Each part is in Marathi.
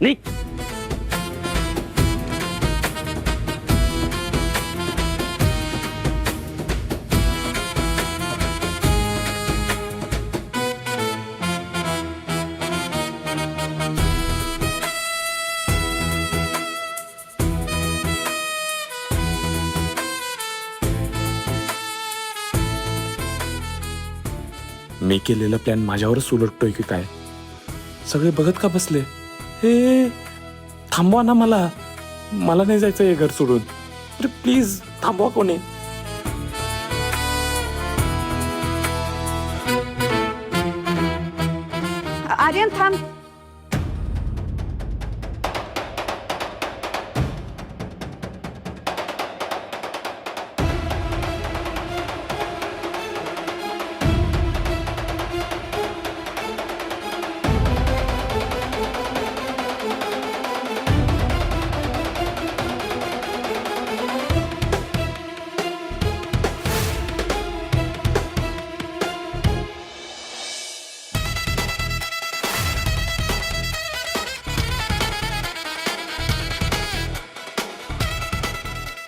नाही. मी केलेला प्लॅन माझ्यावरच उलटतोय की काय? सगळे बघत का बसले? हे थांबवा ना, मला नाही जायचं हे घर सोडून. अरे प्लीज थांबवा कोणी. आर्यन थांब.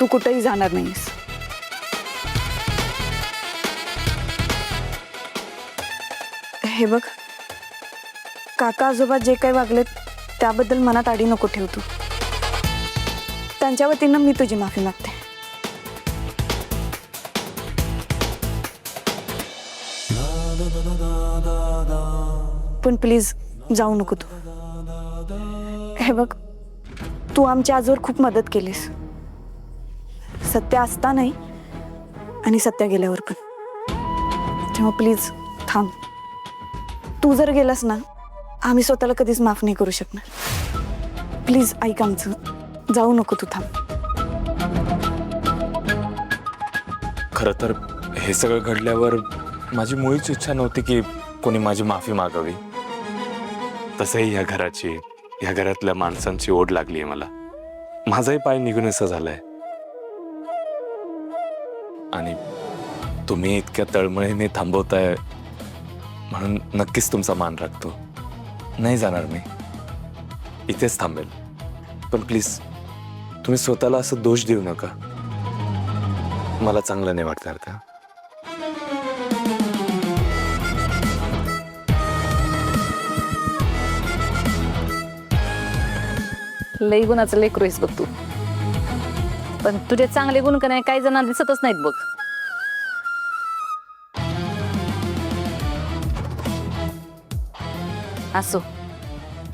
तू कुठेही जाणार नाहीस. हे बघ, काका आजोबा जे काही वागलेत त्याबद्दल मनात आडी नको ठेव तू. त्यांच्या वतीनं मी तुझी माफी मागते. पण प्लीज जाऊ नको तू. हे बघ, तू आमच्या आजवर खूप मदत केलीस, सत्य असतानाही आणि सत्य गेल्यावर पण. तेव्हा प्लीज थांब. तू जर गेलास ना, आम्ही स्वतःला कधीच माफ नाही करू शकणार. प्लीज ऐक आमचं, जाऊ नको तू, थांब. खरं तर हे सगळं घडल्यावर माझी मुळीच इच्छा नव्हती की कोणी माझी माफी मागावी. तसंही या घरातल्या माणसांची ओढ लागली आहे मला. माझाही पाय निघून असं झालाय. आणि तुम्ही इतक्या तळमळीने थांबवताय म्हणून नक्कीच तुमचा मान राखतो. नाही जाणार मी, इथेच थांबेल. पण प्लीज तुम्ही स्वतःला असं दोष देऊ नका. मला चांगलं नाही वाटणार का? लई गुणाचं लेकरू आहेस बघ तू. पण तुझे चांगले गुण का नाही काही जणांना दिसतच नाहीत बघ. असो,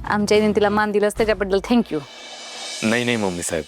आमच्या आईने तिला मान दिलास त्याच्याबद्दल थँक्यू. नाही मम्मी साहेब,